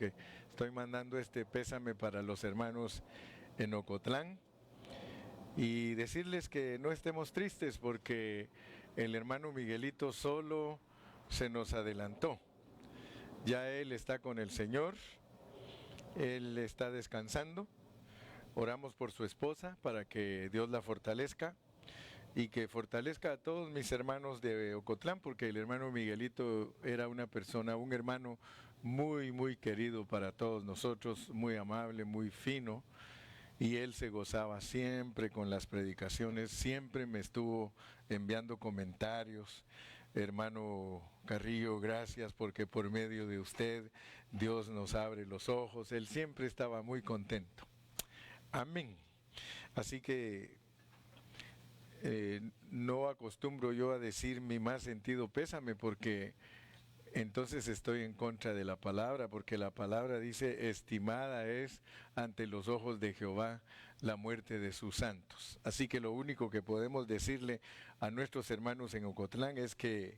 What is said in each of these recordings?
porque estoy mandando este pésame para los hermanos en Ocotlán y decirles que no estemos tristes porque el hermano Miguelito solo se nos adelantó. Ya él está con el Señor, él está descansando. Oramos por su esposa para que Dios la fortalezca y que fortalezca a todos mis hermanos de Ocotlán, porque el hermano Miguelito era una persona, un hermano muy querido para todos nosotros, muy amable, muy fino, y él se gozaba siempre con las predicaciones, siempre me estuvo enviando comentarios. Hermano Carrillo, gracias porque por medio de usted Dios nos abre los ojos. Él siempre estaba muy contento. Amén. Así que no acostumbro yo a decir mi más sentido pésame porque entonces estoy en contra de la palabra, porque la palabra dice, estimada es ante los ojos de Jehová la muerte de sus santos. Así que lo único que podemos decirle a nuestros hermanos en Ocotlán es que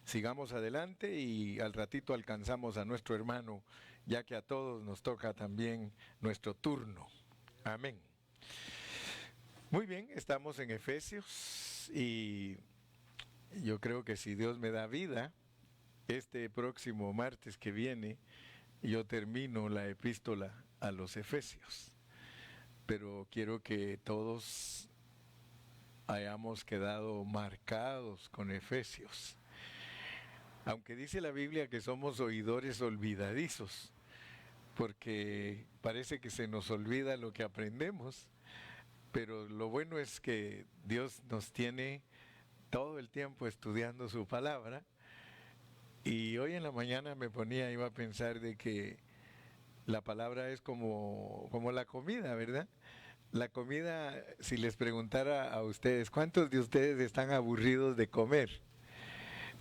sigamos adelante y al ratito alcanzamos a nuestro hermano, ya que a todos nos toca también nuestro turno. Amén. Muy bien, estamos en Efesios y yo creo que si Dios me da vida, este próximo martes que viene, yo termino la epístola a los Efesios. Pero quiero que todos hayamos quedado marcados con Efesios. Aunque dice la Biblia que somos oidores olvidadizos, porque parece que se nos olvida lo que aprendemos, pero lo bueno es que Dios nos tiene todo el tiempo estudiando su palabra. Y hoy en la mañana iba a pensar de que la palabra es como la comida, ¿verdad? La comida, si les preguntara a ustedes, ¿cuántos de ustedes están aburridos de comer?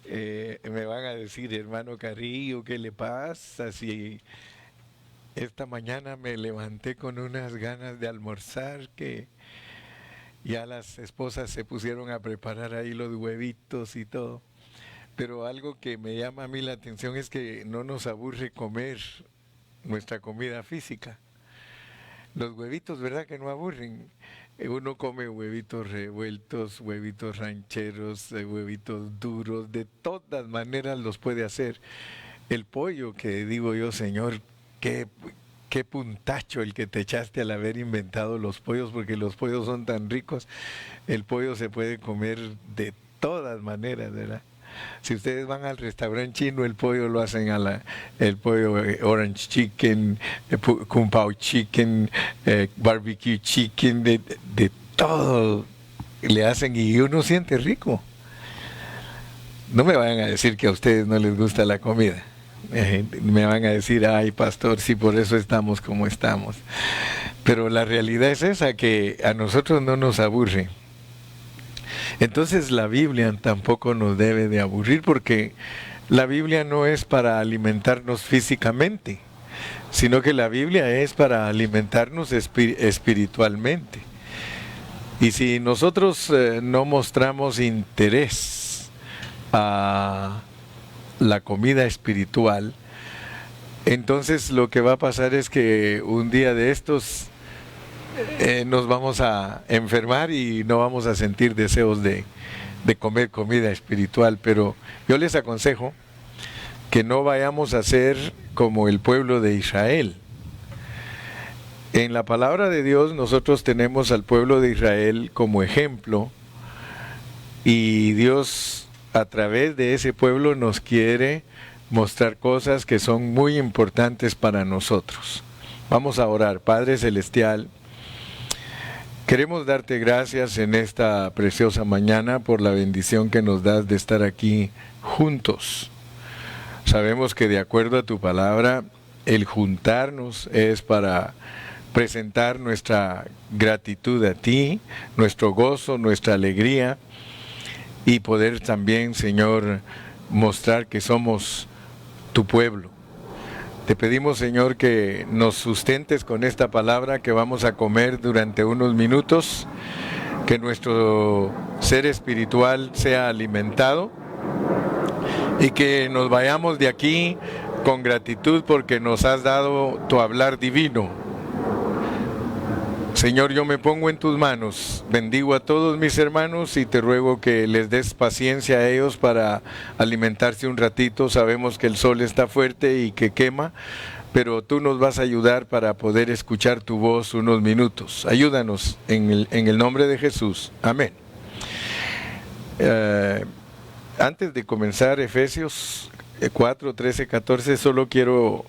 Me van a decir, hermano Carrillo, ¿qué le pasa? Si esta mañana me levanté con unas ganas de almorzar que ya las esposas se pusieron a preparar ahí los huevitos y todo. Pero algo que me llama a mí la atención es que no nos aburre comer nuestra comida física. Los huevitos, ¿verdad que no aburren? Uno come huevitos revueltos, huevitos rancheros, huevitos duros, de todas maneras los puede hacer. El pollo, que digo yo, Señor, qué puntacho el que te echaste al haber inventado los pollos, porque los pollos son tan ricos. El pollo se puede comer de todas maneras, ¿verdad? Si ustedes van al restaurante chino, el pollo lo hacen el pollo orange chicken, kung pao chicken, barbecue chicken, de todo le hacen y uno siente rico. No me vayan a decir que a ustedes no les gusta la comida. Me van a decir, ay pastor, sí, por eso estamos como estamos. Pero la realidad es esa, que a nosotros no nos aburre. Entonces la Biblia tampoco nos debe de aburrir, porque la Biblia no es para alimentarnos físicamente, sino que la Biblia es para alimentarnos espiritualmente. Y si nosotros no mostramos interés a la comida espiritual, entonces lo que va a pasar es que un día de estos nos vamos a enfermar y no vamos a sentir deseos de comer comida espiritual. Pero yo les aconsejo que no vayamos a ser como el pueblo de Israel. En la palabra de Dios nosotros tenemos al pueblo de Israel como ejemplo, y Dios a través de ese pueblo nos quiere mostrar cosas que son muy importantes para nosotros. Vamos a orar. Padre Celestial, queremos darte gracias en esta preciosa mañana por la bendición que nos das de estar aquí juntos. Sabemos que de acuerdo a tu palabra, el juntarnos es para presentar nuestra gratitud a ti, nuestro gozo, nuestra alegría, y poder también, Señor, mostrar que somos tu pueblo. Te pedimos, Señor, que nos sustentes con esta palabra que vamos a comer durante unos minutos, que nuestro ser espiritual sea alimentado y que nos vayamos de aquí con gratitud porque nos has dado tu hablar divino. Señor, yo me pongo en tus manos, bendigo a todos mis hermanos y te ruego que les des paciencia a ellos para alimentarse un ratito. Sabemos que el sol está fuerte y que quema, pero tú nos vas a ayudar para poder escuchar tu voz unos minutos. Ayúdanos en el nombre de Jesús. Amén. Antes de comenzar Efesios 4, 13, 14, solo quiero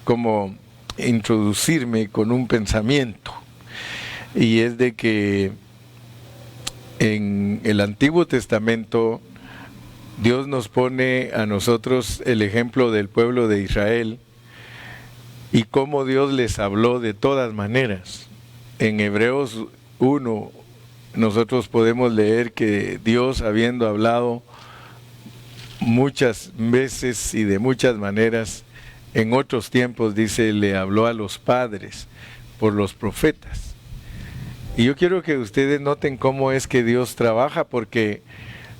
como introducirme con un pensamiento. Y es de que en el Antiguo Testamento Dios nos pone a nosotros el ejemplo del pueblo de Israel y cómo Dios les habló de todas maneras. En Hebreos 1 nosotros podemos leer que Dios, habiendo hablado muchas veces y de muchas maneras, en otros tiempos, dice, le habló a los padres por los profetas. Y yo quiero que ustedes noten cómo es que Dios trabaja, porque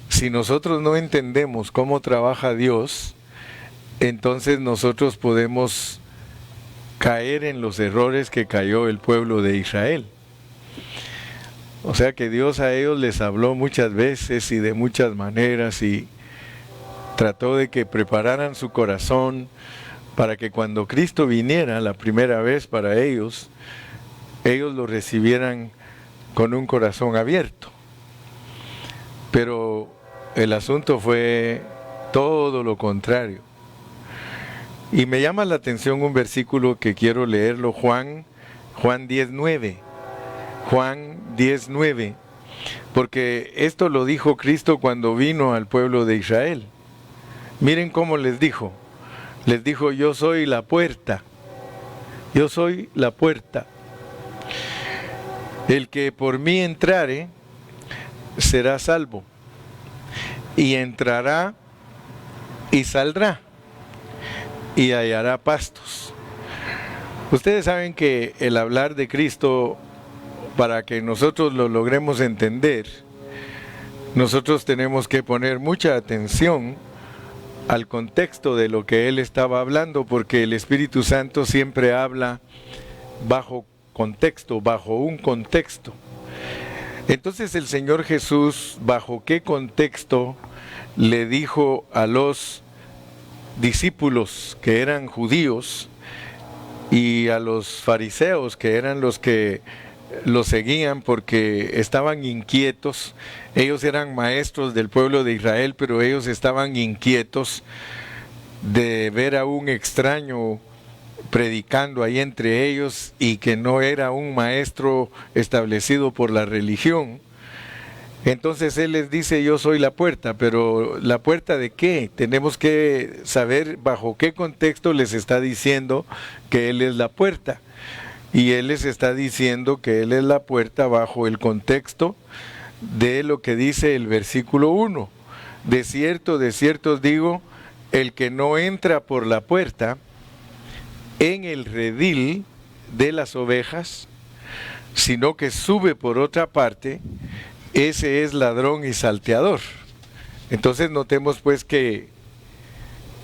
si nosotros no entendemos cómo trabaja Dios, entonces nosotros podemos caer en los errores que cayó el pueblo de Israel. O sea que Dios a ellos les habló muchas veces y de muchas maneras y trató de que prepararan su corazón para que cuando Cristo viniera la primera vez para ellos lo recibieran con un corazón abierto. Pero el asunto fue todo lo contrario. Y me llama la atención un versículo que quiero leerlo, Juan 10:9. Juan 10:9. Porque esto lo dijo Cristo cuando vino al pueblo de Israel. Miren cómo les dijo. Les dijo, yo soy la puerta. Yo soy la puerta. El que por mí entrare será salvo, y entrará y saldrá, y hallará pastos. Ustedes saben que el hablar de Cristo, para que nosotros lo logremos entender, nosotros tenemos que poner mucha atención al contexto de lo que Él estaba hablando, porque el Espíritu Santo siempre habla bajo contexto, bajo un contexto. Entonces el Señor Jesús, ¿bajo qué contexto le dijo a los discípulos que eran judíos y a los fariseos que eran los que lo seguían porque estaban inquietos? Ellos eran maestros del pueblo de Israel, pero ellos estaban inquietos de ver a un extraño predicando ahí entre ellos y que no era un maestro establecido por la religión. Entonces Él les dice, yo soy la puerta, pero ¿la puerta de qué? Tenemos que saber bajo qué contexto les está diciendo que Él es la puerta. Y Él les está diciendo que Él es la puerta bajo el contexto de lo que dice el versículo 1. De cierto os digo, el que no entra por la puerta en el redil de las ovejas, sino que sube por otra parte, ese es ladrón y salteador. Entonces notemos pues que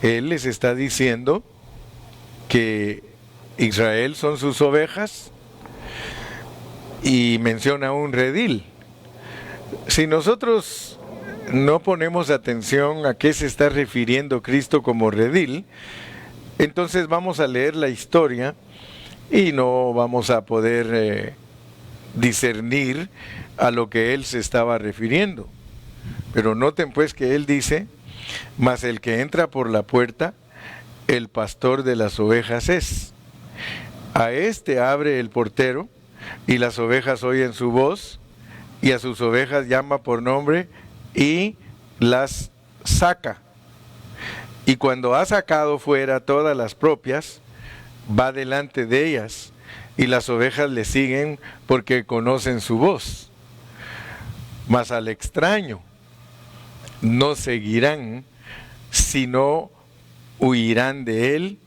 Él les está diciendo que Israel son sus ovejas y menciona un redil. Si nosotros no ponemos atención a qué se está refiriendo Cristo como redil, entonces vamos a leer la historia y no vamos a poder discernir a lo que Él se estaba refiriendo. Pero noten pues que Él dice, mas el que entra por la puerta, el pastor de las ovejas es. A este abre el portero, y las ovejas oyen su voz, y a sus ovejas llama por nombre, y las saca. Y cuando ha sacado fuera todas las propias, va delante de ellas, y las ovejas le siguen porque conocen su voz. Mas al extraño no seguirán, sino huirán de él,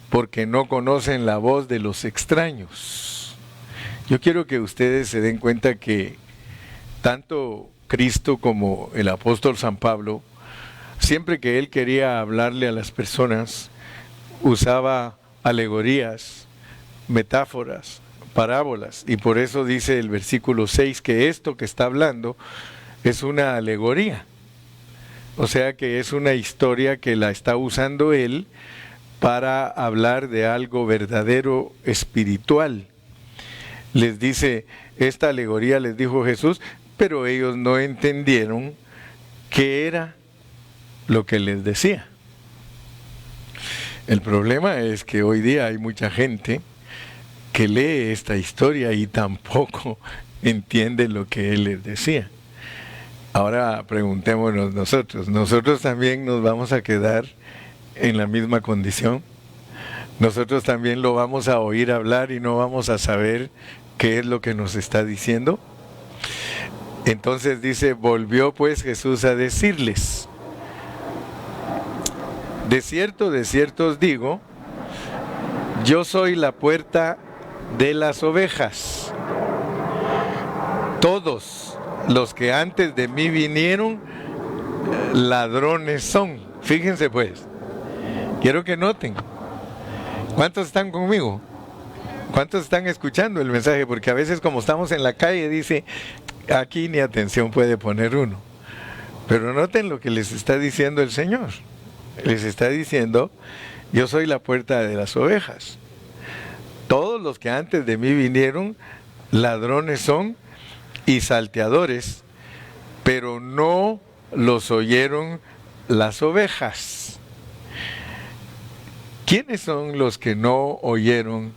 porque no conocen la voz de los extraños. Yo quiero que ustedes se den cuenta que tanto Cristo como el apóstol San Pablo, siempre que él quería hablarle a las personas, usaba alegorías, metáforas, parábolas, y por eso dice el versículo 6 que esto que está hablando es una alegoría. O sea que es una historia que la está usando él para hablar de algo verdadero espiritual. Les dice, esta alegoría les dijo Jesús, pero ellos no entendieron qué era lo que les decía. El problema es que hoy día hay mucha gente que lee esta historia y tampoco entiende lo que él les decía. Ahora preguntémonos nosotros también nos vamos a quedar en la misma condición. Nosotros también lo vamos a oír hablar y no vamos a saber qué es lo que nos está diciendo. Entonces dice, volvió pues Jesús a decirles, de cierto os digo, yo soy la puerta de las ovejas. Todos los que antes de mí vinieron, ladrones son. Fíjense pues, quiero que noten. ¿Cuántos están conmigo? ¿Cuántos están escuchando el mensaje? Porque a veces como estamos en la calle, dice, aquí ni atención puede poner uno. Pero noten lo que les está diciendo el Señor. Les está diciendo, yo soy la puerta de las ovejas. Todos los que antes de mí vinieron, ladrones son y salteadores, pero no los oyeron las ovejas. ¿Quiénes son los que no oyeron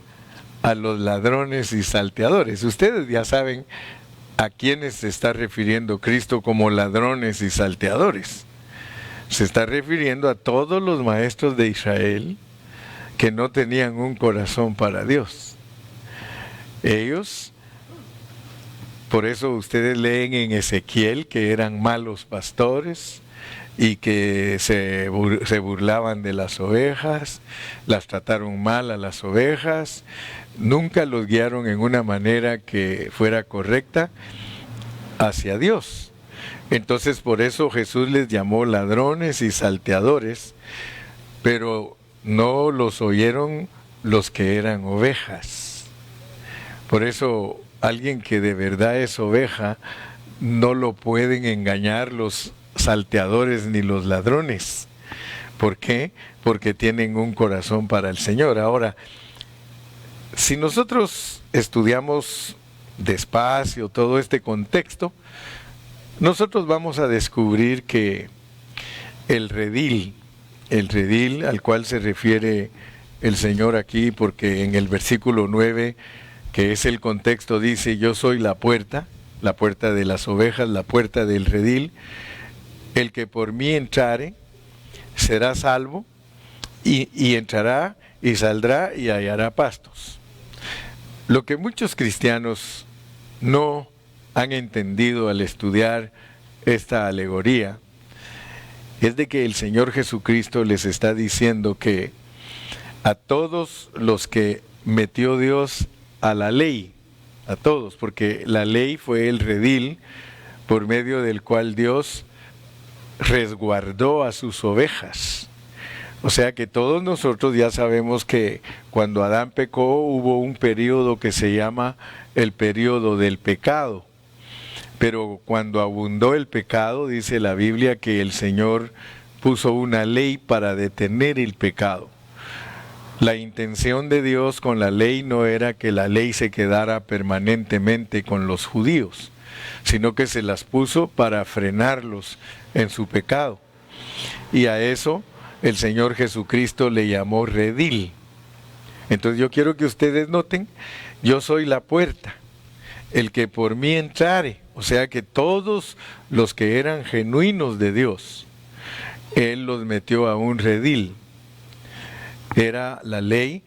a los ladrones y salteadores? Ustedes ya saben a quiénes se está refiriendo Cristo como ladrones y salteadores. Se está refiriendo a todos los maestros de Israel que no tenían un corazón para Dios. Ellos, por eso ustedes leen en Ezequiel que eran malos pastores y que se burlaban de las ovejas, las trataron mal a las ovejas, nunca los guiaron en una manera que fuera correcta hacia Dios. Entonces por eso Jesús les llamó ladrones y salteadores, pero no los oyeron los que eran ovejas. Por eso alguien que de verdad es oveja, no lo pueden engañar los salteadores ni los ladrones. ¿Por qué? Porque tienen un corazón para el Señor. Ahora, si nosotros estudiamos despacio todo este contexto, nosotros vamos a descubrir que el redil al cual se refiere el Señor aquí, porque en el versículo 9, que es el contexto, dice, yo soy la puerta de las ovejas, la puerta del redil, el que por mí entrare será salvo, y entrará y saldrá y hallará pastos. Lo que muchos cristianos no han entendido al estudiar esta alegoría es de que el Señor Jesucristo les está diciendo que a todos los que metió Dios a la ley, a todos, porque la ley fue el redil por medio del cual Dios resguardó a sus ovejas. O sea que todos nosotros ya sabemos que cuando Adán pecó hubo un periodo que se llama el periodo del pecado. Pero cuando abundó el pecado, dice la Biblia que el Señor puso una ley para detener el pecado. La intención de Dios con la ley no era que la ley se quedara permanentemente con los judíos, sino que se las puso para frenarlos en su pecado. Y a eso el Señor Jesucristo le llamó redil. Entonces yo quiero que ustedes noten, yo soy la puerta, el que por mí entrare, o sea que todos los que eran genuinos de Dios, Él los metió a un redil. Era la ley,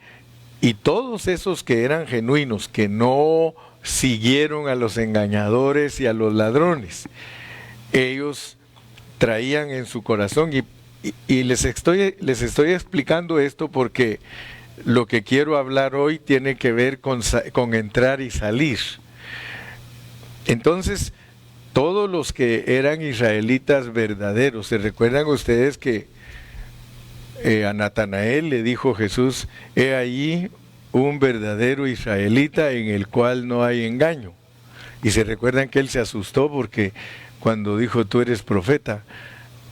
y todos esos que eran genuinos, que no siguieron a los engañadores y a los ladrones, ellos traían en su corazón, y les estoy explicando esto porque lo que quiero hablar hoy tiene que ver con entrar y salir. Entonces, todos los que eran israelitas verdaderos, ¿se recuerdan ustedes que a Natanael le dijo Jesús, he allí un verdadero israelita en el cual no hay engaño. Y se recuerdan que él se asustó porque cuando dijo tú eres profeta,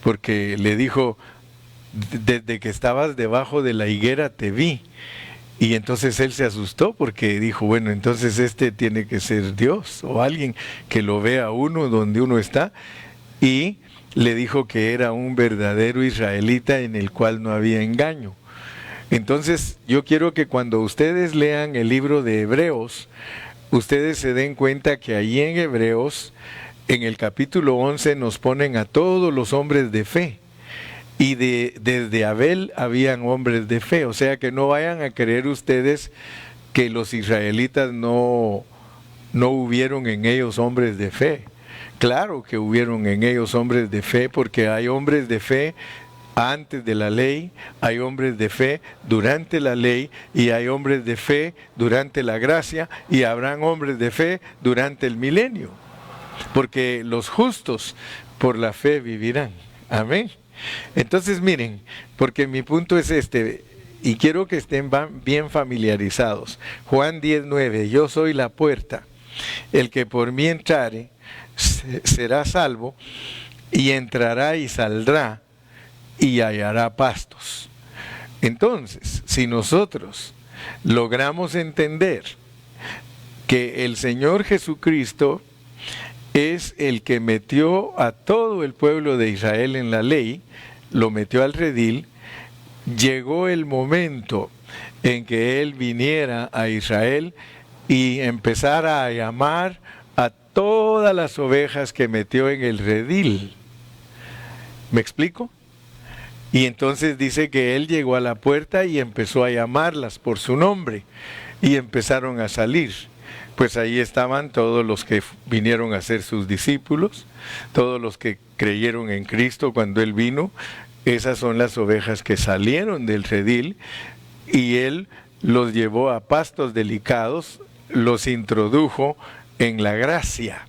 porque le dijo, desde que estabas debajo de la higuera te vi. Y entonces él se asustó porque dijo, bueno, entonces este tiene que ser Dios o alguien que lo vea a uno donde uno está. Y le dijo que era un verdadero israelita en el cual no había engaño. Entonces yo quiero que cuando ustedes lean el libro de Hebreos, ustedes se den cuenta que allí en Hebreos, en el capítulo 11, nos ponen a todos los hombres de fe. Y desde Abel habían hombres de fe, o sea que no vayan a creer ustedes que los israelitas no hubieron en ellos hombres de fe. Claro que hubieron en ellos hombres de fe, porque hay hombres de fe antes de la ley, hay hombres de fe durante la ley, y hay hombres de fe durante la gracia, y habrán hombres de fe durante el milenio, porque los justos por la fe vivirán. Amén. Entonces miren, porque mi punto es este, y quiero que estén bien familiarizados. Juan 10:9, yo soy la puerta, el que por mí entrare será salvo, y entrará y saldrá y hallará pastos. Entonces, si nosotros logramos entender que el Señor Jesucristo es el que metió a todo el pueblo de Israel en la ley, lo metió al redil, llegó el momento en que Él viniera a Israel y empezara a llamar a todas las ovejas que metió en el redil. ¿Me explico? Y entonces dice que Él llegó a la puerta y empezó a llamarlas por su nombre y empezaron a salir. Pues ahí estaban todos los que vinieron a ser sus discípulos, todos los que creyeron en Cristo cuando Él vino. Esas son las ovejas que salieron del redil y Él los llevó a pastos delicados, los introdujo en la gracia,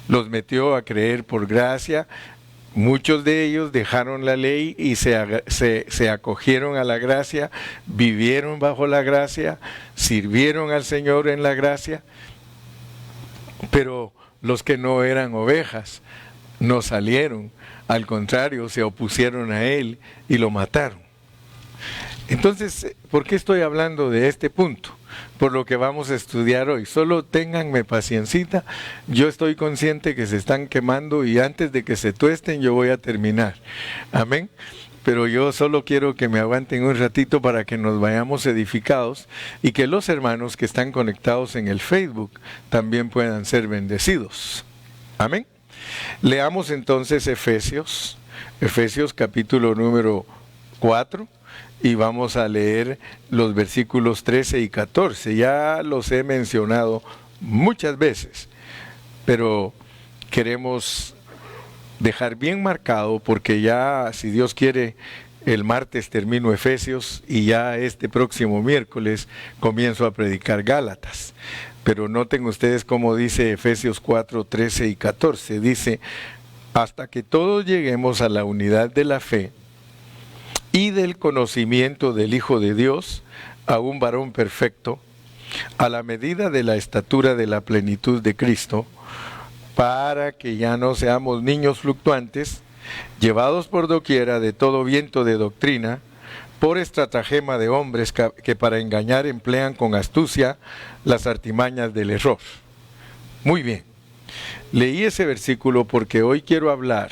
los metió a creer por gracia. Muchos de ellos dejaron la ley y se acogieron a la gracia, vivieron bajo la gracia, sirvieron al Señor en la gracia, pero los que no eran ovejas no salieron, al contrario, se opusieron a Él y lo mataron. Entonces, ¿por qué estoy hablando de este punto? Por lo que vamos a estudiar hoy. Solo ténganme paciencita, yo estoy consciente que se están quemando y antes de que se tuesten yo voy a terminar. Amén. Pero yo solo quiero que me aguanten un ratito para que nos vayamos edificados y que los hermanos que están conectados en el Facebook también puedan ser bendecidos. Amén. Leamos entonces Efesios capítulo número 4. Y vamos a leer los versículos 13 y 14. Ya los he mencionado muchas veces, pero queremos dejar bien marcado porque ya, si Dios quiere, el martes termino Efesios y ya este próximo miércoles comienzo a predicar Gálatas. Pero noten ustedes cómo dice Efesios 4, 13 y 14. Dice, hasta que todos lleguemos a la unidad de la fe y del conocimiento del Hijo de Dios, a un varón perfecto, a la medida de la estatura de la plenitud de Cristo, para que ya no seamos niños fluctuantes, llevados por doquiera de todo viento de doctrina, por estratagema de hombres que para engañar emplean con astucia las artimañas del error. Muy bien, leí ese versículo porque hoy quiero hablar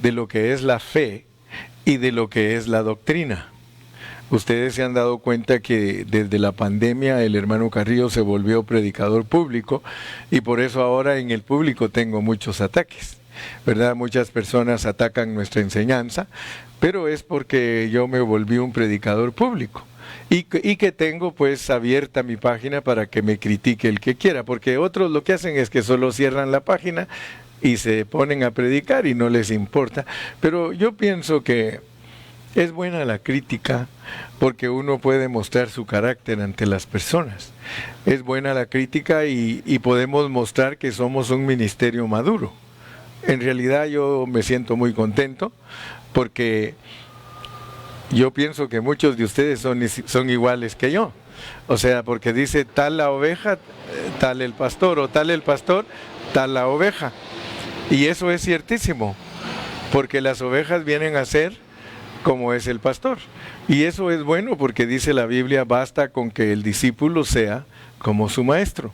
de lo que es la fe y de lo que es la doctrina. Ustedes se han dado cuenta que desde la pandemia el hermano Carrillo se volvió predicador público y por eso ahora en el público tengo muchos ataques, ¿verdad? Muchas personas atacan nuestra enseñanza, pero es porque yo me volví un predicador público y que tengo pues abierta mi página para que me critique el que quiera, porque otros lo que hacen es que solo cierran la página y se ponen a predicar y no les importa. Pero yo pienso que es buena la crítica porque uno puede mostrar su carácter ante las personas. Es buena la crítica y podemos mostrar que somos un ministerio maduro. En realidad yo me siento muy contento porque yo pienso que muchos de ustedes son iguales que yo. O sea, porque dice tal la oveja, tal el pastor, o tal el pastor, tal la oveja. Y eso es ciertísimo, porque las ovejas vienen a ser como es el pastor. Y eso es bueno porque dice la Biblia, basta con que el discípulo sea como su maestro.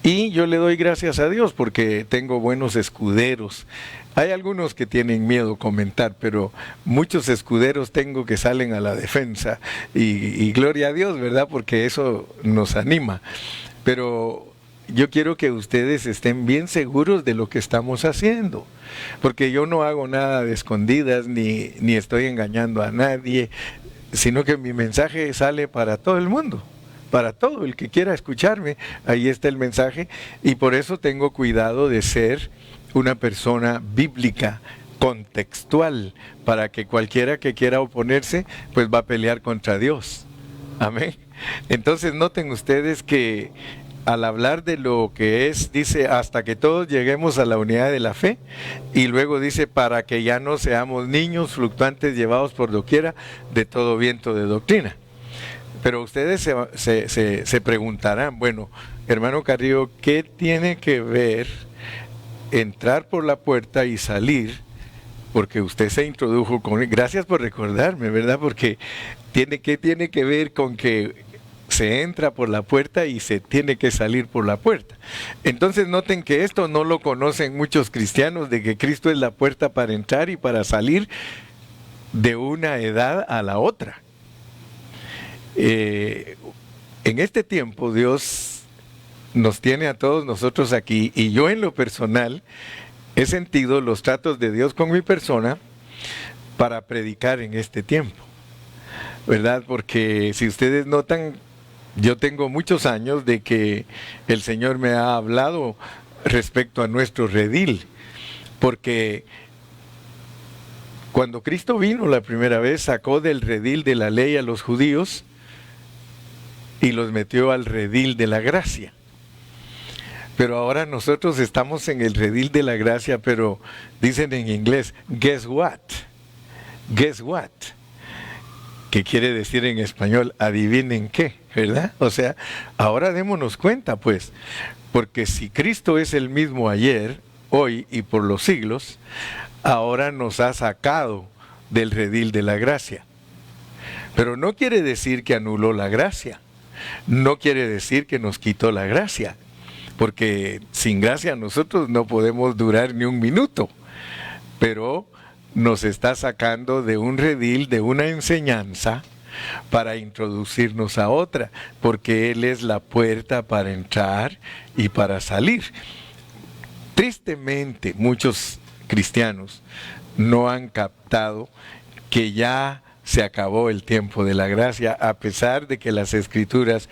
Y yo le doy gracias a Dios porque tengo buenos escuderos. Hay algunos que tienen miedo a comentar, pero muchos escuderos tengo que salen a la defensa. Y gloria a Dios, ¿verdad? Porque eso nos anima. Pero yo quiero que ustedes estén bien seguros de lo que estamos haciendo. Porque yo no hago nada de escondidas, ni estoy engañando a nadie, sino que mi mensaje sale para todo el mundo. Para todo el que quiera escucharme, ahí está el mensaje, y por eso tengo cuidado de ser una persona bíblica, contextual, para que cualquiera que quiera oponerse, pues va a pelear contra Dios. Amén. Entonces noten ustedes que al hablar de lo que es, dice, hasta que todos lleguemos a la unidad de la fe, y luego dice, para que ya no seamos niños fluctuantes llevados por doquiera de todo viento de doctrina. Pero ustedes se preguntarán, bueno, hermano Carrillo, ¿qué tiene que ver entrar por la puerta y salir? Porque usted se introdujo con... Gracias por recordarme, ¿verdad? Porque ¿qué tiene que ver con que se entra por la puerta y se tiene que salir por la puerta? Entonces noten que esto no lo conocen muchos cristianos, de que Cristo es la puerta para entrar y para salir de una edad a la otra. En este tiempo Dios nos tiene a todos nosotros aquí, y yo en lo personal he sentido los tratos de Dios con mi persona para predicar en este tiempo, ¿verdad? Porque si ustedes notan, yo tengo muchos años de que el Señor me ha hablado respecto a nuestro redil, porque cuando Cristo vino la primera vez, sacó del redil de la ley a los judíos y los metió al redil de la gracia. Pero ahora nosotros estamos en el redil de la gracia, pero dicen en inglés, guess what? Guess what? Que quiere decir en español, adivinen qué, ¿verdad? O sea, ahora démonos cuenta, pues, porque si Cristo es el mismo ayer, hoy y por los siglos, ahora nos ha sacado del redil de la gracia. Pero no quiere decir que anuló la gracia. No quiere decir que nos quitó la gracia, porque sin gracia nosotros no podemos durar ni un minuto, pero nos está sacando de un redil, de una enseñanza, para introducirnos a otra, porque Él es la puerta para entrar y para salir. Tristemente, muchos cristianos no han captado que ya se acabó el tiempo de la gracia, a pesar de que las Escrituras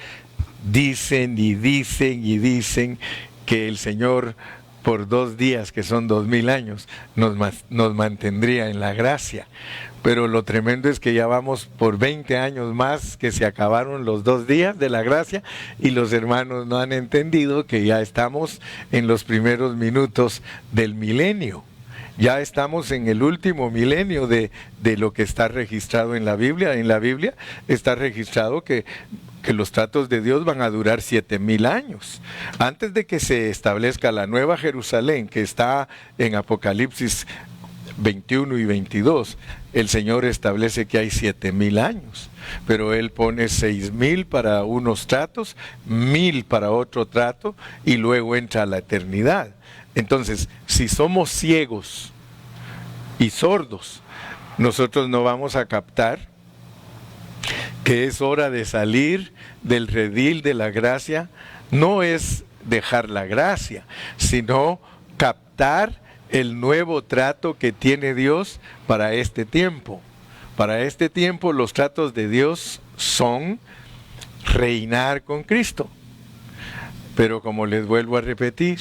dicen y dicen y dicen que el Señor por 2 días, que son 2000 años, nos mantendría en la gracia. Pero lo tremendo es que ya vamos por 20 años más que se acabaron los 2 días de la gracia, y los hermanos no han entendido que ya estamos en los primeros minutos del milenio. Ya estamos en el último milenio de lo que está registrado en la Biblia. En la Biblia está registrado que los tratos de Dios van a durar 7000 años. Antes de que se establezca la nueva Jerusalén, que está en Apocalipsis 21 y 22, el Señor establece que hay 7000 años. Pero Él pone 6000 para unos tratos, 1000 para otro trato, y luego entra a la eternidad. Entonces, si somos ciegos y sordos, nosotros no vamos a captar que es hora de salir del redil de la gracia. No es dejar la gracia, sino captar el nuevo trato que tiene Dios para este tiempo. Para este tiempo los tratos de Dios son reinar con Cristo. Pero como les vuelvo a repetir,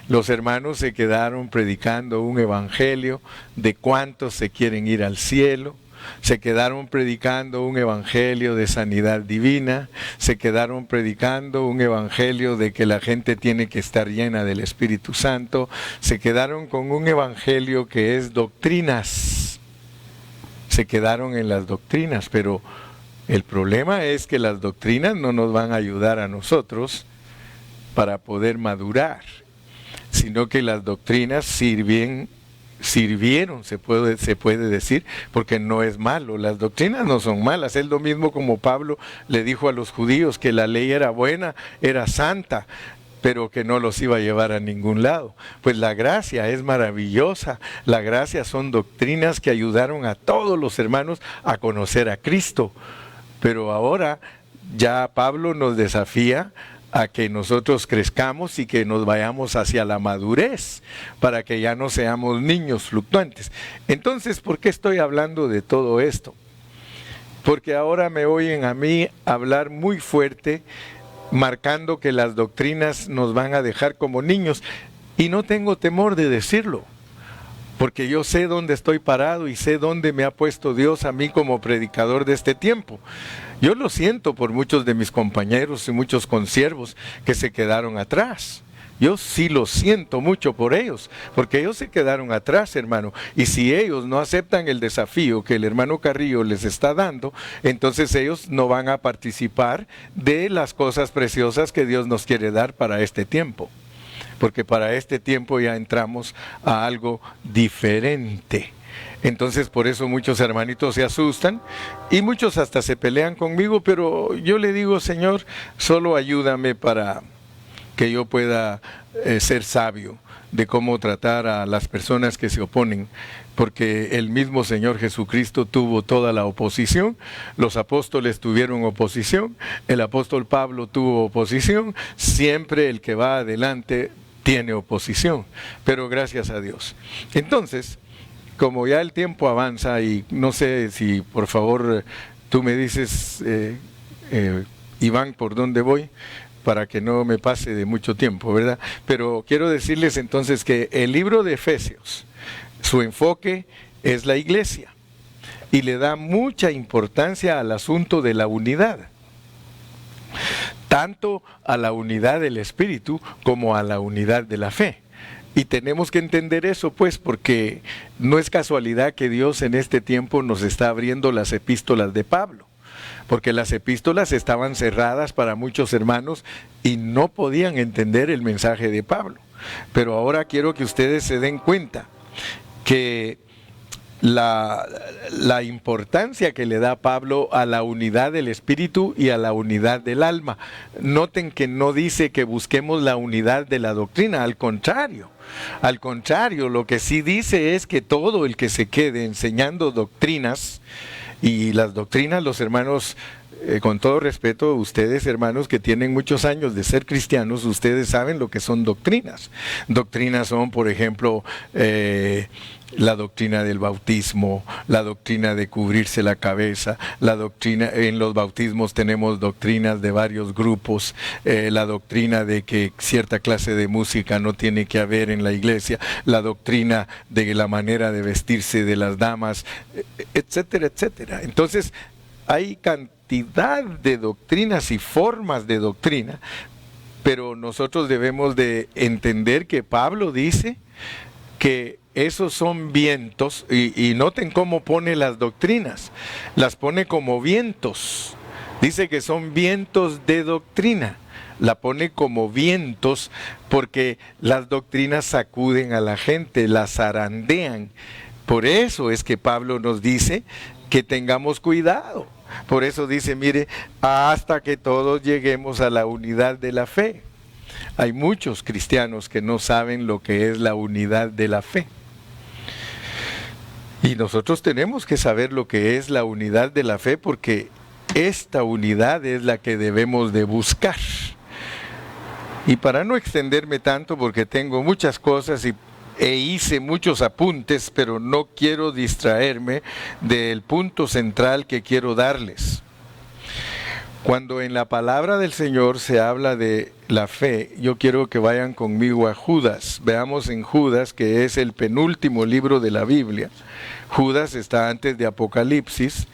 los hermanos se quedaron predicando un evangelio de cuántos se quieren ir al cielo, se quedaron predicando un evangelio de sanidad divina, se quedaron predicando un evangelio de que la gente tiene que estar llena del Espíritu Santo, se quedaron con un evangelio que es doctrinas. Se se quedaron en las doctrinas, pero el problema es que las doctrinas no nos van a ayudar a nosotros para poder madurar, sino que las doctrinas sirvieron, se puede decir, porque no es malo, las doctrinas no son malas, es lo mismo como Pablo le dijo a los judíos que la ley era buena, era santa, pero que no los iba a llevar a ningún lado. Pues la gracia es maravillosa, la gracia son doctrinas que ayudaron a todos los hermanos a conocer a Cristo, pero ahora ya Pablo nos desafía a que nosotros crezcamos y que nos vayamos hacia la madurez, para que ya no seamos niños fluctuantes. Entonces, ¿por qué estoy hablando de todo esto? Porque ahora me oyen a mí hablar muy fuerte, marcando que las doctrinas nos van a dejar como niños, y no tengo temor de decirlo, porque yo sé dónde estoy parado y sé dónde me ha puesto Dios a mí como predicador de este tiempo. Yo lo siento por muchos de mis compañeros y muchos consiervos que se quedaron atrás. Yo sí lo siento mucho por ellos, porque ellos se quedaron atrás, hermano. Y si ellos no aceptan el desafío que el hermano Carrillo les está dando, entonces ellos no van a participar de las cosas preciosas que Dios nos quiere dar para este tiempo. Porque para este tiempo ya entramos a algo diferente. Entonces por eso muchos hermanitos se asustan y muchos hasta se pelean conmigo, pero yo le digo, Señor, solo ayúdame para que yo pueda ser sabio de cómo tratar a las personas que se oponen, porque el mismo Señor Jesucristo tuvo toda la oposición, los apóstoles tuvieron oposición, el apóstol Pablo tuvo oposición, siempre el que va adelante tiene oposición, pero gracias a Dios. Entonces, como ya el tiempo avanza y no sé si por favor tú me dices, Iván, por dónde voy, para que no me pase de mucho tiempo, ¿verdad? Pero quiero decirles entonces que el libro de Efesios, su enfoque es la iglesia y le da mucha importancia al asunto de la unidad, tanto a la unidad del espíritu como a la unidad de la fe. Y tenemos que entender eso, pues, porque no es casualidad que Dios en este tiempo nos está abriendo las epístolas de Pablo, porque las epístolas estaban cerradas para muchos hermanos y no podían entender el mensaje de Pablo. Pero ahora quiero que ustedes se den cuenta que la importancia que le da Pablo a la unidad del espíritu y a la unidad del alma. Noten que no dice que busquemos la unidad de la doctrina, al contrario, lo que sí dice es que todo el que se quede enseñando doctrinas, y las doctrinas, los hermanos, con todo respeto, ustedes hermanos que tienen muchos años de ser cristianos, ustedes saben lo que son doctrinas. Doctrinas son, por ejemplo, la doctrina del bautismo, la doctrina de cubrirse la cabeza, la doctrina, en los bautismos tenemos doctrinas de varios grupos, la doctrina de que cierta clase de música no tiene que haber en la iglesia, la doctrina de la manera de vestirse de las damas, etcétera, etcétera. Entonces, hay cantidad de doctrinas y formas de doctrina, pero nosotros debemos de entender que Pablo dice que esos son vientos, y noten cómo pone las doctrinas, las pone como vientos, dice que son vientos de doctrina, la pone como vientos porque las doctrinas sacuden a la gente, las zarandean. Por eso es que Pablo nos dice que tengamos cuidado. Por eso dice, mire, hasta que todos lleguemos a la unidad de la fe. Hay muchos cristianos que no saben lo que es la unidad de la fe. Y nosotros tenemos que saber lo que es la unidad de la fe, porque esta unidad es la que debemos de buscar. Y para no extenderme tanto, porque tengo muchas cosas e hice muchos apuntes, pero no quiero distraerme del punto central que quiero darles. Cuando en la palabra del Señor se habla de la fe, yo quiero que vayan conmigo a Judas. Veamos en Judas, que es el penúltimo libro de la Biblia. Judas está antes de Apocalipsis,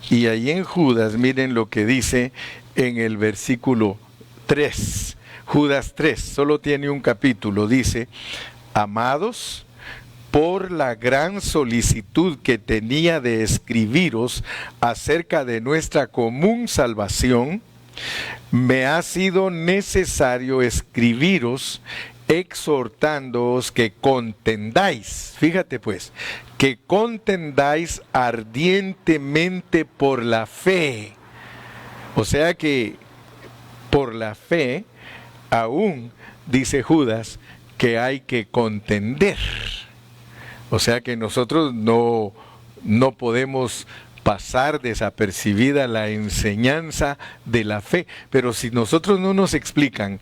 y ahí en Judas, miren lo que dice en el versículo 3. Judas 3, solo tiene un capítulo, dice: amados, por la gran solicitud que tenía de escribiros acerca de nuestra común salvación, me ha sido necesario escribiros exhortándoos que contendáis, fíjate pues, que contendáis ardientemente por la fe. O sea que por la fe, aún dice Judas que hay que contender. O sea que nosotros no podemos pasar desapercibida la enseñanza de la fe. Pero si nosotros no nos explican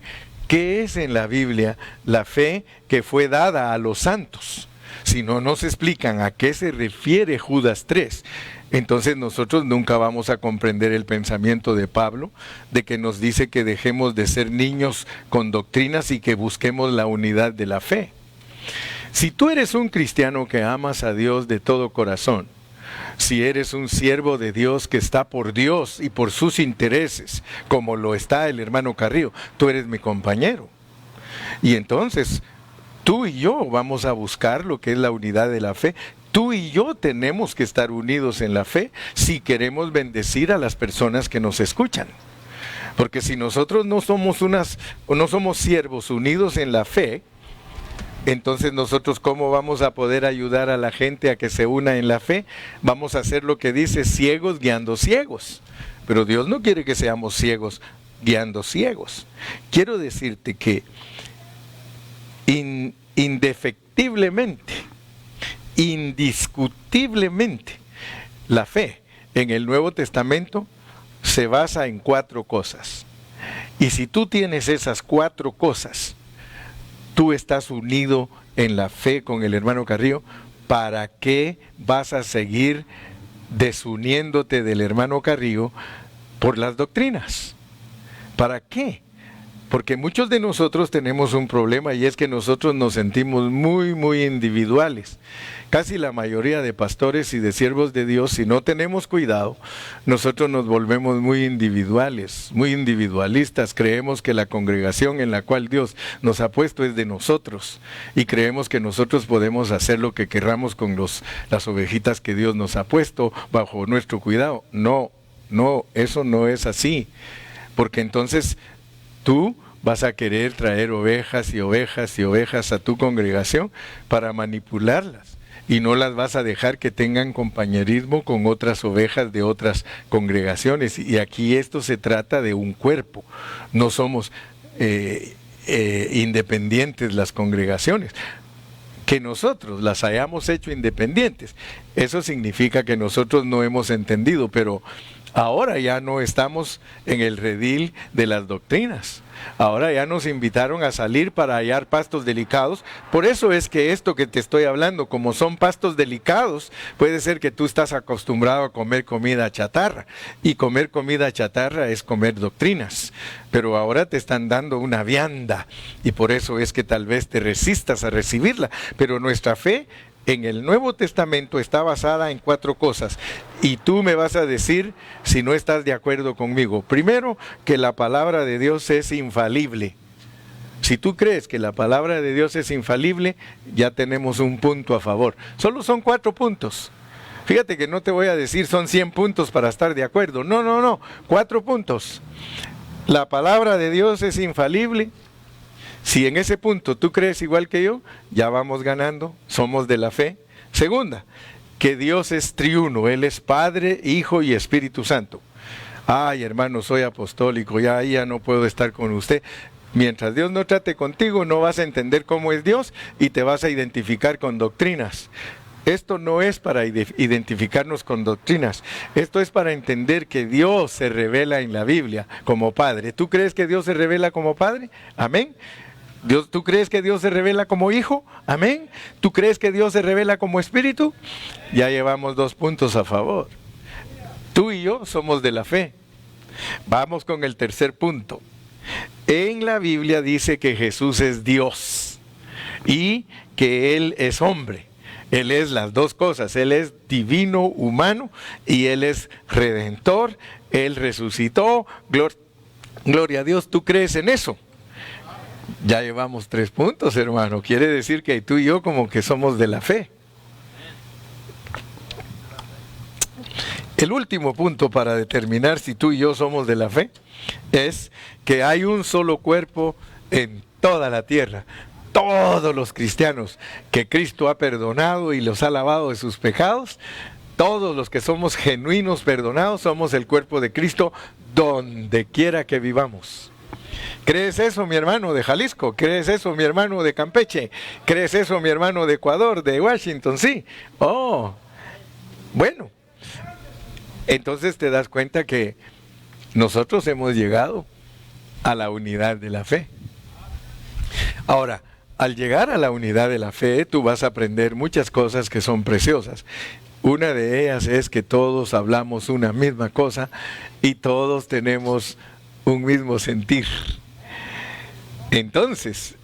qué es en la Biblia la fe que fue dada a los santos, si no nos explican a qué se refiere Judas 3, entonces nosotros nunca vamos a comprender el pensamiento de Pablo, de que nos dice que dejemos de ser niños con doctrinas y que busquemos la unidad de la fe. Si tú eres un cristiano que amas a Dios de todo corazón, si eres un siervo de Dios que está por Dios y por sus intereses, como lo está el hermano Carrillo, tú eres mi compañero. Y entonces, tú y yo vamos a buscar lo que es la unidad de la fe. Tú y yo tenemos que estar unidos en la fe si queremos bendecir a las personas que nos escuchan. Porque si nosotros no somos siervos unidos en la fe, entonces nosotros ¿cómo vamos a poder ayudar a la gente a que se una en la fe? Vamos a hacer lo que dice, ciegos guiando ciegos. Pero Dios no quiere que seamos ciegos guiando ciegos. Quiero decirte que indefectiblemente, indiscutiblemente, la fe en el Nuevo Testamento se basa en 4 cosas. Y si tú tienes esas 4 cosas, tú estás unido en la fe con el hermano Carrillo. ¿Para qué vas a seguir desuniéndote del hermano Carrillo por las doctrinas? ¿Para qué? Porque muchos de nosotros tenemos un problema y es que nosotros nos sentimos muy, muy individuales. Casi la mayoría de pastores y de siervos de Dios, si no tenemos cuidado, nosotros nos volvemos muy individuales, muy individualistas. Creemos que la congregación en la cual Dios nos ha puesto es de nosotros y creemos que nosotros podemos hacer lo que querramos con las ovejitas que Dios nos ha puesto bajo nuestro cuidado. No, eso no es así, porque entonces tú vas a querer traer ovejas y ovejas y ovejas a tu congregación para manipularlas y no las vas a dejar que tengan compañerismo con otras ovejas de otras congregaciones. Y aquí esto se trata de un cuerpo, no somos independientes las congregaciones. Que nosotros las hayamos hecho independientes, eso significa que nosotros no hemos entendido, pero ahora ya no estamos en el redil de las doctrinas. Ahora ya nos invitaron a salir para hallar pastos delicados. Por eso es que esto que te estoy hablando, como son pastos delicados, puede ser que tú estás acostumbrado a comer comida chatarra. Y comer comida chatarra es comer doctrinas. Pero ahora te están dando una vianda. Y por eso es que tal vez te resistas a recibirla. Pero nuestra fe en el Nuevo Testamento está basada en 4 cosas. Y tú me vas a decir si no estás de acuerdo conmigo. Primero, que la palabra de Dios es infalible. Si tú crees que la palabra de Dios es infalible, ya tenemos un punto a favor. Solo son 4 puntos. Fíjate que no te voy a decir son 100 puntos para estar de acuerdo. No. 4 puntos. La palabra de Dios es infalible. Si en ese punto tú crees igual que yo, ya vamos ganando, somos de la fe. Segunda, que Dios es triuno, Él es Padre, Hijo y Espíritu Santo. Ay, hermano, soy apostólico, ya no puedo estar con usted. Mientras Dios no trate contigo, no vas a entender cómo es Dios y te vas a identificar con doctrinas. Esto no es para identificarnos con doctrinas, esto es para entender que Dios se revela en la Biblia como Padre. ¿Tú crees que Dios se revela como Padre? Amén. ¿Tú crees que Dios se revela como Hijo? Amén. ¿Tú crees que Dios se revela como Espíritu? Ya llevamos 2 puntos a favor. Tú y yo somos de la fe. Vamos con el tercer punto. En la Biblia dice que Jesús es Dios y que Él es hombre. Él es las 2 cosas. Él es divino, humano, y Él es redentor. Él resucitó. Gloria a Dios. ¿Tú crees en eso? Ya llevamos 3 puntos, hermano. Quiere decir que tú y yo como que somos de la fe. El último punto para determinar si tú y yo somos de la fe es que hay un solo cuerpo en toda la tierra. Todos los cristianos que Cristo ha perdonado y los ha lavado de sus pecados, todos los que somos genuinos perdonados, somos el cuerpo de Cristo donde quiera que vivamos. ¿Crees eso, mi hermano de Jalisco? ¿Crees eso, mi hermano de Campeche? ¿Crees eso, mi hermano de Ecuador, de Washington? Sí. Oh, bueno. Entonces te das cuenta que nosotros hemos llegado a la unidad de la fe. Ahora, al llegar a la unidad de la fe, tú vas a aprender muchas cosas que son preciosas. Una de ellas es que todos hablamos una misma cosa y todos tenemos un mismo sentir. Entonces,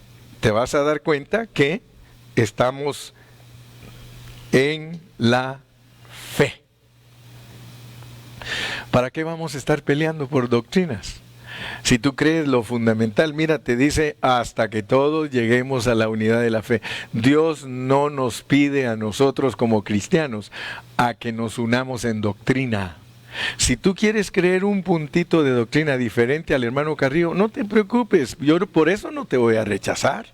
te vas a dar cuenta que estamos en la fe. ¿Para qué vamos a estar peleando por doctrinas? Si tú crees lo fundamental, mira, te dice hasta que todos lleguemos a la unidad de la fe. Dios no nos pide a nosotros como cristianos a que nos unamos en doctrina. Si tú quieres creer un puntito de doctrina diferente al hermano Carrillo, no te preocupes, yo por eso no te voy a rechazar.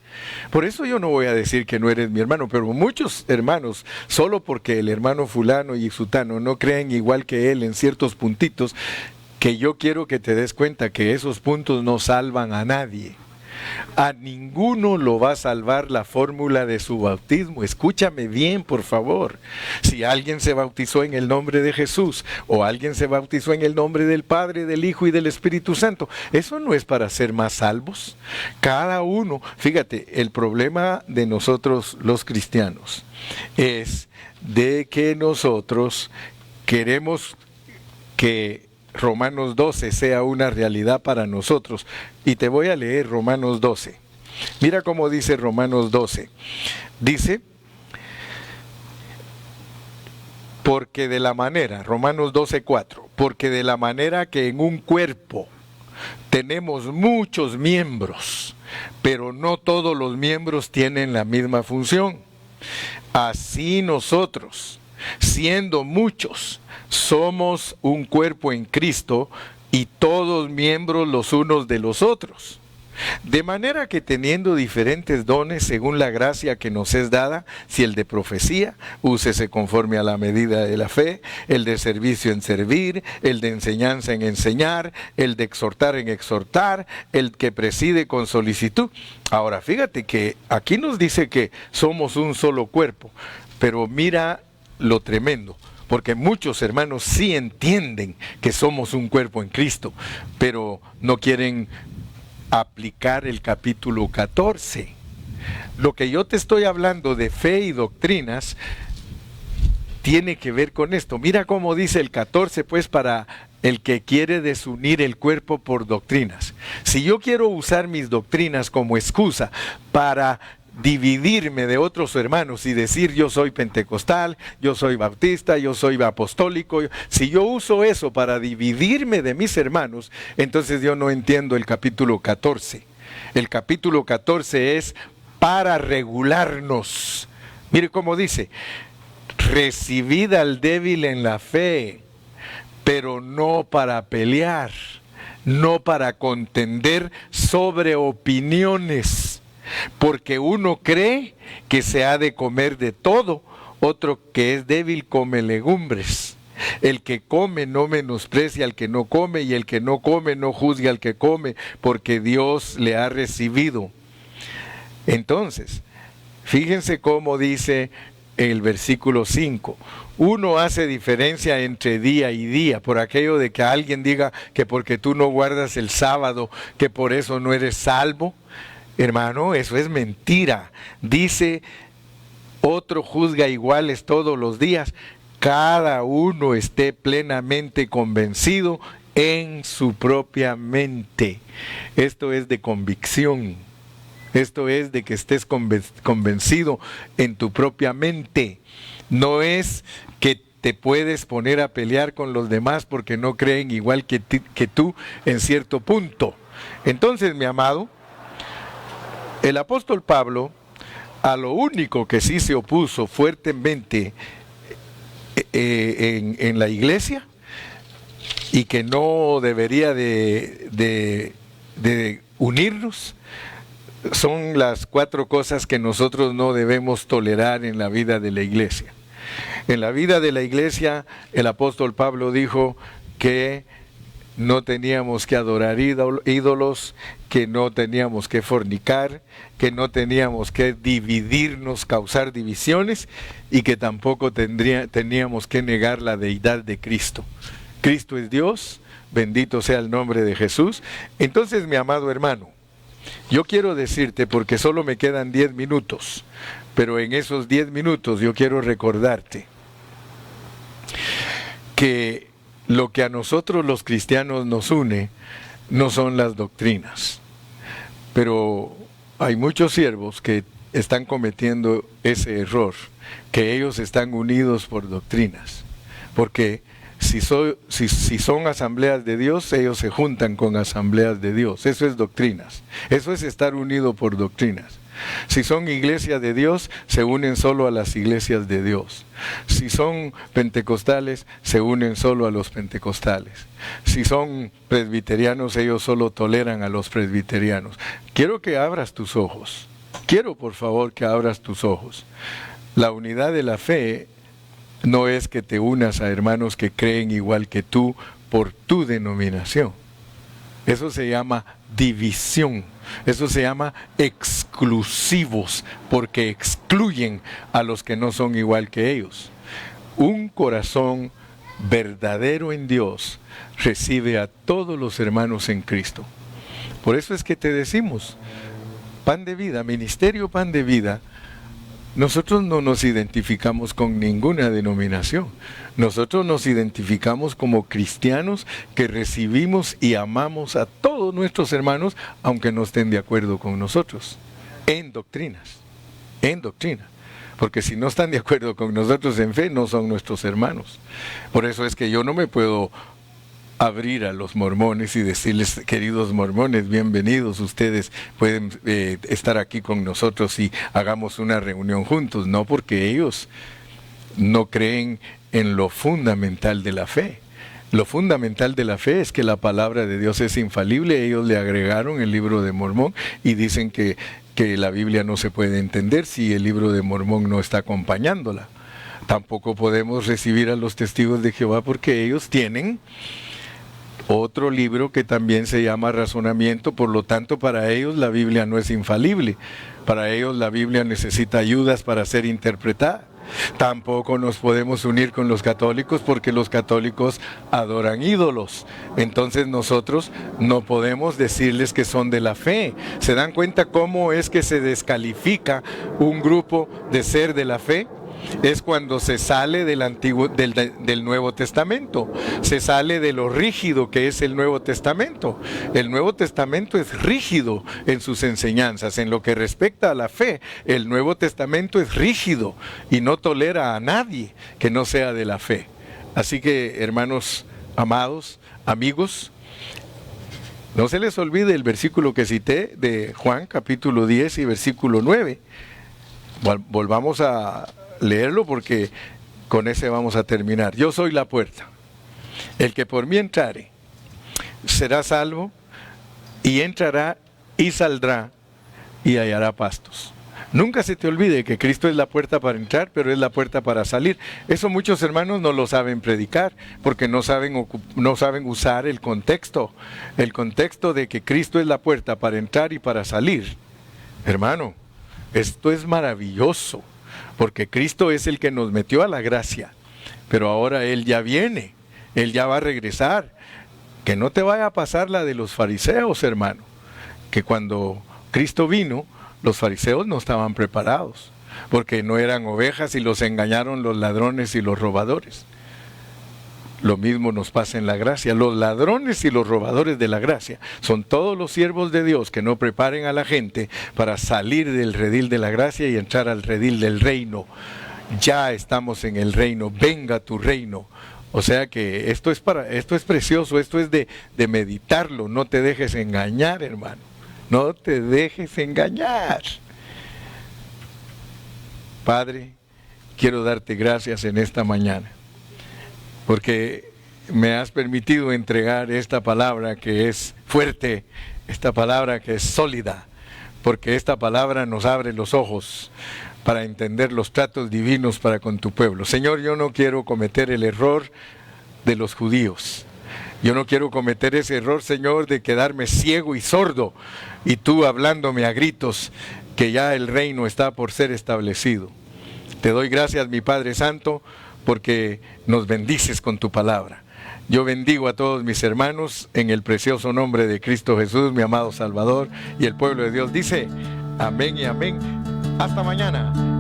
Por eso yo no voy a decir que no eres mi hermano, pero muchos hermanos, solo porque el hermano fulano y sutano no creen igual que él en ciertos puntitos, que yo quiero que te des cuenta que esos puntos no salvan a nadie. A ninguno lo va a salvar la fórmula de su bautismo. Escúchame bien, por favor. Si alguien se bautizó en el nombre de Jesús o alguien se bautizó en el nombre del Padre, del Hijo y del Espíritu Santo, eso no es para ser más salvos. Cada uno, fíjate, el problema de nosotros los cristianos es de que nosotros queremos que Romanos 12 sea una realidad para nosotros. Y te voy a leer Romanos 12. Mira cómo dice Romanos 12. Dice, porque de la manera, Romanos 12:4, porque de la manera que en un cuerpo tenemos muchos miembros, pero no todos los miembros tienen la misma función. Así nosotros, siendo muchos, somos un cuerpo en Cristo y todos miembros los unos de los otros. De manera que teniendo diferentes dones según la gracia que nos es dada, si el de profecía, úsese conforme a la medida de la fe, el de servicio en servir, el de enseñanza en enseñar, el de exhortar en exhortar, el que preside con solicitud. Ahora, fíjate que aquí nos dice que somos un solo cuerpo, pero mira lo tremendo. Porque muchos hermanos sí entienden que somos un cuerpo en Cristo, pero no quieren aplicar el capítulo 14. Lo que yo te estoy hablando de fe y doctrinas tiene que ver con esto. Mira cómo dice el 14, pues, para el que quiere desunir el cuerpo por doctrinas. Si yo quiero usar mis doctrinas como excusa para dividirme de otros hermanos y decir yo soy pentecostal, yo soy bautista, yo soy apostólico, si yo uso eso para dividirme de mis hermanos, entonces yo no entiendo el capítulo 14. El capítulo 14 es para regularnos. Mire cómo dice, recibid al débil en la fe, pero no para pelear, no para contender sobre opiniones. Porque uno cree que se ha de comer de todo, otro que es débil come legumbres. El que come no menosprecia al que no come, y el que no come no juzgue al que come, porque Dios le ha recibido. Entonces, fíjense cómo dice el versículo 5. Uno hace diferencia entre día y día, por aquello de que alguien diga que porque tú no guardas el sábado, que por eso no eres salvo. Hermano, eso es mentira. Dice, otro juzga iguales todos los días. Cada uno esté plenamente convencido en su propia mente. Esto es de convicción. Esto es de que estés convencido en tu propia mente. No es que te puedes poner a pelear con los demás porque no creen igual que tú en cierto punto. Entonces, mi amado, El apóstol Pablo, a lo único que sí se opuso fuertemente en la iglesia y que no debería de unirnos, son las 4 cosas que nosotros no debemos tolerar en la vida de la iglesia. En la vida de la iglesia, el apóstol Pablo dijo que no teníamos que adorar ídolos, que no teníamos que fornicar, que no teníamos que dividirnos, causar divisiones, y que tampoco teníamos que negar la deidad de Cristo. Cristo es Dios, bendito sea el nombre de Jesús. Entonces, mi amado hermano, yo quiero decirte, porque solo me quedan 10 minutos, pero en esos 10 minutos yo quiero recordarte que lo que a nosotros los cristianos nos une no son las doctrinas, pero hay muchos siervos que están cometiendo ese error, que ellos están unidos por doctrinas, porque si son asambleas de Dios, ellos se juntan con asambleas de Dios. Eso es doctrinas. Eso es estar unido por doctrinas. Si son iglesias de Dios, se unen solo a las iglesias de Dios. Si son pentecostales, se unen solo a los pentecostales. Si son presbiterianos, ellos solo toleran a los presbiterianos. Quiero que abras tus ojos. Quiero, por favor, que abras tus ojos. La unidad de la fe no es que te unas a hermanos que creen igual que tú por tu denominación. Eso se llama división. Eso se llama exclusivos, porque excluyen a los que no son igual que ellos. Un corazón verdadero en Dios recibe a todos los hermanos en Cristo. Por eso es que te decimos, Pan de Vida, Ministerio Pan de Vida, nosotros no nos identificamos con ninguna denominación. Nosotros nos identificamos como cristianos que recibimos y amamos a todos nuestros hermanos, aunque no estén de acuerdo con nosotros, en doctrinas, en doctrina. Porque si no están de acuerdo con nosotros en fe, no son nuestros hermanos. Por eso es que yo no me puedo abrir a los mormones y decirles, queridos mormones, bienvenidos, ustedes pueden estar aquí con nosotros y hagamos una reunión juntos. No, porque ellos no creen en lo fundamental de la fe. Lo fundamental de la fe es que la palabra de Dios es infalible. Ellos le agregaron el libro de Mormón y dicen que la Biblia no se puede entender si el libro de Mormón no está acompañándola. Tampoco podemos recibir a los testigos de Jehová porque ellos tienen otro libro que también se llama razonamiento. Por lo tanto, para ellos la Biblia no es infalible. Para ellos la Biblia necesita ayudas para ser interpretada. Tampoco nos podemos unir con los católicos porque los católicos adoran ídolos. Entonces nosotros no podemos decirles que son de la fe. ¿Se dan cuenta cómo es que se descalifica un grupo de ser de la fe? Es cuando se sale del Nuevo Testamento, se sale de lo rígido que es el Nuevo Testamento. El Nuevo Testamento es rígido en sus enseñanzas. En lo que respecta a la fe, el Nuevo Testamento es rígido y no tolera a nadie que no sea de la fe. Así que, hermanos amados, amigos, no se les olvide el versículo que cité de Juan capítulo 10 y versículo 9. Volvamos a leerlo porque con ese vamos a terminar. Yo soy la puerta. El que por mí entrare será salvo, y entrará y saldrá y hallará pastos. Nunca se te olvide que Cristo es la puerta para entrar, pero es la puerta para salir. Eso muchos hermanos no lo saben predicar porque no saben usar el contexto de que Cristo es la puerta para entrar y para salir. Hermano, esto es maravilloso. Porque Cristo es el que nos metió a la gracia, pero ahora Él ya viene, Él ya va a regresar. Que no te vaya a pasar la de los fariseos, hermano, que cuando Cristo vino, los fariseos no estaban preparados, porque no eran ovejas y los engañaron los ladrones y los robadores. Lo mismo nos pasa en la gracia. Los ladrones y los robadores de la gracia son todos los siervos de Dios que no preparen a la gente para salir del redil de la gracia y entrar al redil del reino. Ya estamos en el reino, venga tu reino. O sea que esto es precioso, esto es de meditarlo. No te dejes engañar, hermano. No te dejes engañar. Padre, quiero darte gracias en esta mañana, porque me has permitido entregar esta palabra que es fuerte, esta palabra que es sólida, porque esta palabra nos abre los ojos para entender los tratos divinos para con tu pueblo. Señor, yo no quiero cometer el error de los judíos. Yo no quiero cometer ese error, Señor, de quedarme ciego y sordo, y tú hablándome a gritos que ya el reino está por ser establecido. Te doy gracias, mi Padre Santo, porque nos bendices con tu palabra. Yo bendigo a todos mis hermanos en el precioso nombre de Cristo Jesús, mi amado Salvador, y el pueblo de Dios dice, amén y amén. Hasta mañana.